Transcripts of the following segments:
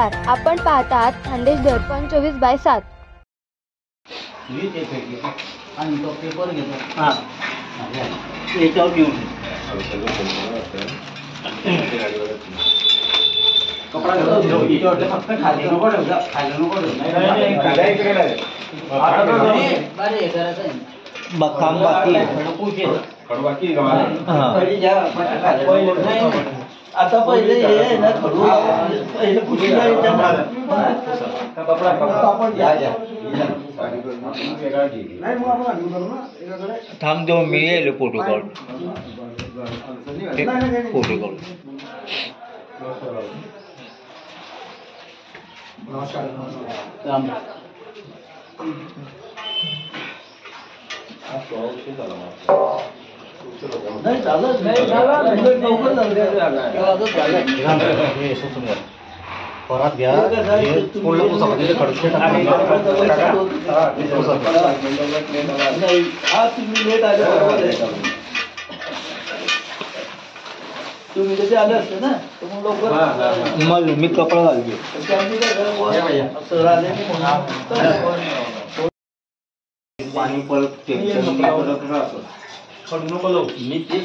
नमस्कार, आपण पाहतात खानदेश दर्पण 24/7. आणि तो पेपर घेतो. हां, याच्यावर घेऊन कपडा घेतो. फक्त खाली नको ठेवू, खाली नको काम बाकी आता पहिले हे ना खडू पहिले थांब देऊ मी येईल फोटो काढ फोटो काढ. नाही झालं लवकर परत घ्या. तुम्ही लेट आले तुम्ही त्याचे आले असते ना तर मग लवकर मग मी कपडा घालतो. पाणी परत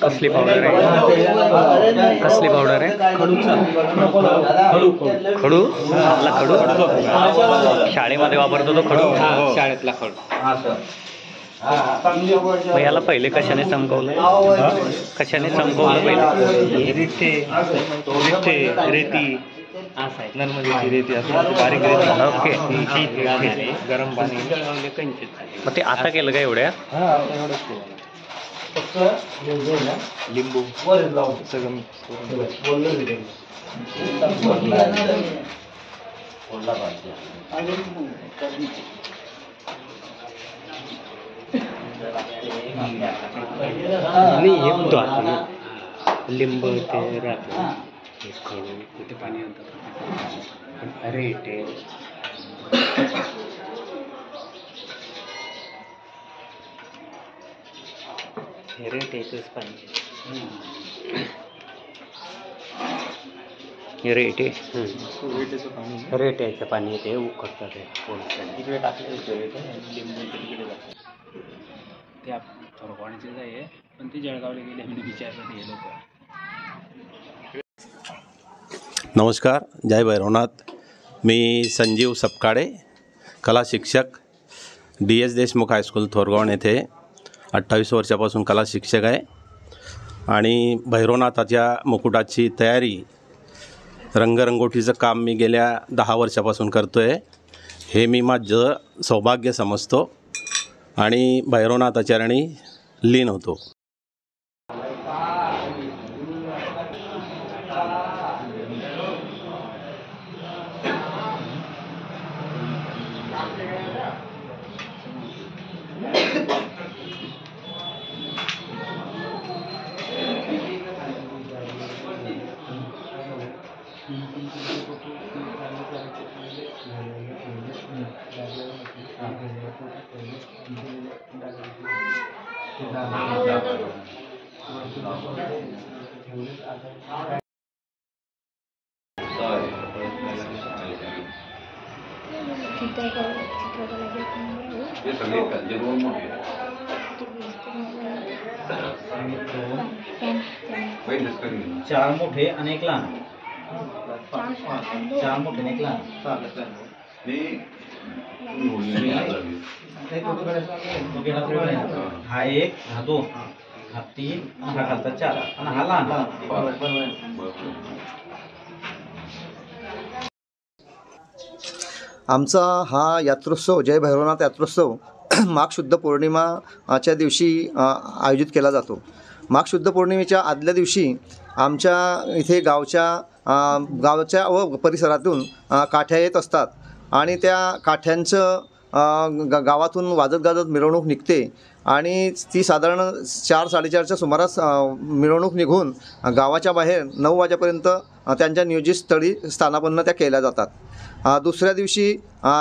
कसली पावडर आहे? कसली पावडर आहे? खडू आपला खडू शाळेमध्ये वापरतो तो खडू. शाळेतला खडू. मग याला पहिले कशाने चमकवलं? कशाने चमकवलं पहिले? रेती नर्मदेची रेती असते बारीक रेती. ओके, गरम पाणी. मग ते आता केलं का एवढ्या? लिंबू सगळं लिंबू ते राहतं ते पाणी आणतात. अरे ते रेट्याचंच पाणी. रेट्याचं पाणी येते उकडतात तिकडे टाकले लिंबू तिकडे जातात. ते थोरपाणीचेच आहे पण ते जळगावला गेले म्हणजे विचारलं हे लोक. नमस्कार, जय भैरवनाथ. मी संजीव सपकाळे, कला शिक्षक, DS देशमुख हायस्कूल थोरगाव येथे 28 वर्षापासून कला शिक्षक आहे. आणि भैरवनाथाच्या मुकुटाची तयारी, रंगरंगोटीचं काम मी गेल्या 10 वर्षापासून करतो आहे. हे मी माझं सौभाग्य समजतो आणि भैरवनाथाच्या चरणी लीन होतो. चार मोठे आणि एक लहान. चार मोठे आणि एक लहान. हा एक, हा दोन, हा तीन, हा खालचा 4 आणि हा लहान. आमचा हा यात्रोत्सव जय भैरवनाथ यात्रोत्सव माघ शुद्ध पौर्णिमाच्या दिवशी आयोजित केला जातो. माघ शुद्ध पौर्णिमेच्या आदल्या दिवशी आमच्या इथे गावच्या व परिसरातून काठ्या येत असतात आणि त्या काठ्यांचं गावातून वाजत गाजत मिरवणूक निघते आणि ती साधारण 4-4:30च्या सुमारास मिरवणूक निघून गावाच्या बाहेर 9 वाजेपर्यंत त्यांच्या नियोजित स्थळी स्थानापन्न त्या केल्या जातात. दुसऱ्या दिवशी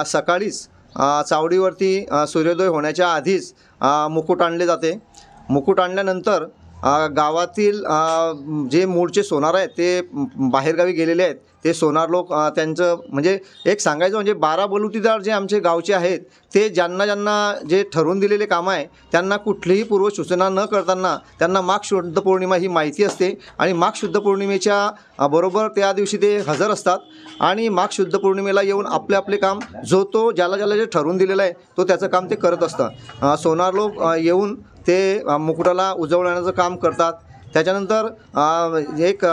सकाळीच चावडीवरती सूर्योदय होण्याच्या आधीच मुकुट आणले जाते. मुकुट आणल्यानंतर गावातील जे मूळचे सोनार आहेत ते बाहेरगावी गेलेले आहेत. ते सोनार लोक त्यांचं म्हणजे एक सांगायचं म्हणजे 12 बलुतेदार जे आमचे गावचे आहेत ते ज्यांना जे ठरवून दिलेले कामं आहे त्यांना कुठलीही पूर्वसूचना न करताना त्यांना माघ शुद्ध पौर्णिमा ही माहिती असते आणि माघ शुद्ध पौर्णिमेच्या बरोबर त्या दिवशी ते हजर असतात आणि माघ शुद्ध पौर्णिमेला येऊन आपले आपले काम जो ज्याला जे ठरवून दिलेलं आहे तो त्याचं काम ते करत असतं. सोनार लोक येऊन ते मुकुटाला उजवण्याचं काम करतात. त्याच्यानंतर एक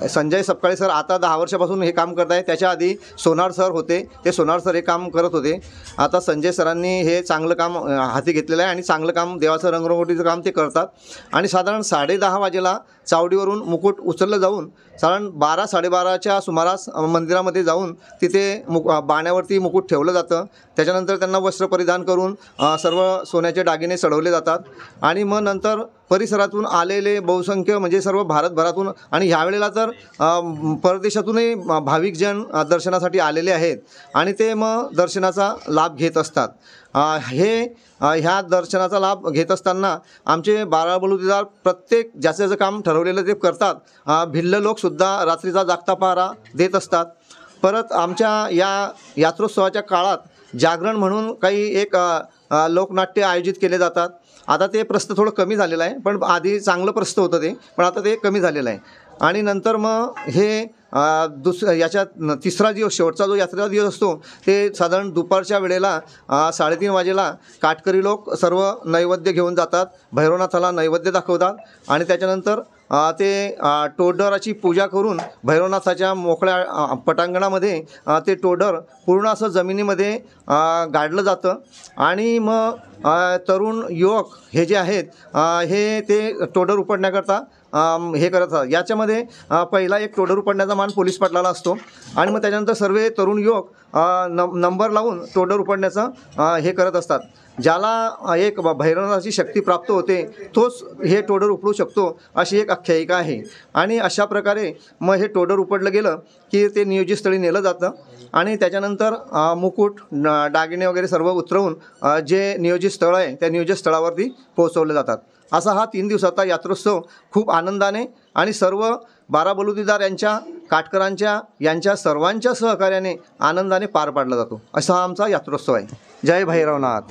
संजय सपकाळे सर आता 10 वर्षापासून हे काम करत आहे. त्याच्या आधी सोनार सर होते, ते सोनार सर हे काम करत होते. आता संजय सरांनी हे चांगलं काम हाती घेतलेलं आहे आणि चांगलं काम देवाचं रंगरंगोटीचं काम ते करतात. आणि साधारण 10:30 वाजेला चावडीवरून मुकुट उचललं जाऊन साधारण 12-12:30च्या सुमारास मंदिरामध्ये जाऊन तिथे बाण्यावरती मुकुट ठेवलं जातं. त्याच्यानंतर त्यांना वस्त्र परिधान करून सर्व सोन्याचे दागिने चढवले जातात आणि मग नंतर परिसरातून आलेले बहुसंख्य म्हणजे सर्व भारतभरातून आणि ह्यावेळेला तर परदेशातूनही भाविकजन दर्शनासाठी आलेले आहेत आणि ते मग दर्शनाचा लाभ घेत असतात. ह्या दर्शनाचा लाभ घेत असताना आमचे 12 बलुतेदार प्रत्येक ज्याचं काम ठरवलेलं ते करतात. भिल्ल लोकसुद्धा रात्रीचा जागता पहारा देत असतात. परत आमच्या या यात्रोत्सवाच्या काळात जागरण म्हणून काही एक लोकनाट्य आयोजित केले जातात. आता ते प्रस्थ थोडं कमी झालेलं आहे, पण आधी चांगलं प्रस्थ होतं ते, पण आता ते कमी झालेलं आहे. आणि नंतर मग हे याच्यात तिसरा दिवस शेवटचा जो यात्रेचा दिवस असतो ते साधारण दुपारच्या वेळेला 3:30 वाजेला काटकरी लोक सर्व नैवेद्य घेऊन जातात. भैरवनाथाला नैवेद्य दाखवतात आणि त्याच्यानंतर ते टोडराची पूजा करून भैरवनाथाच्या मोकळ्या पटांगणामध्ये ते टोडर पूर्ण असं जमिनीमध्ये गाडलं जातं आणि मग तरुण युवक हे जे आहेत हे ते टोडर उपडण्याकरता हे करत असतात. याच्यामध्ये पहिला एक टोडर उपडण्याचा मान पोलीस पाटलाला असतो आणि मग त्याच्यानंतर सर्व तरुण युवक नंबर लावून टोडर उपडण्याचं हे करत असतात. ज्याला एक भैरवनाथाची शक्ती प्राप्त होते तोच हे टोडर उपडू शकतो अशी एक आख्यायिका आहे. आणि अशा प्रकारे मग हे टोडर उपडलं गेलं की ते नियोजित स्थळी नेलं जातं आणि त्याच्यानंतर मुकुट दागिने वगैरे सर्व उतरवून जे नियोजित स्थळ आहे त्या नियोजित स्थळावरती पोहोचवले जातात. असा हा 3 दिवसाचा यात्रोत्सव खूप आनंदाने आणि सर्व 12 बलुतेदार यांच्या काटकरांच्या यांच्या सर्वांच्या सहकार्याने आनंदाने पार पाडला जातो. असा हा आमचा यात्रोत्सव आहे. जय भैरवनाथ.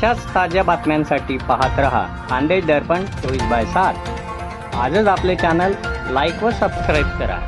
अशाच ताज्या बातम्यांसाठी पाहत रहा खानदेश दर्पण 24/7. आजच आपले चॅनल लाईक व सबस्क्राईब करा.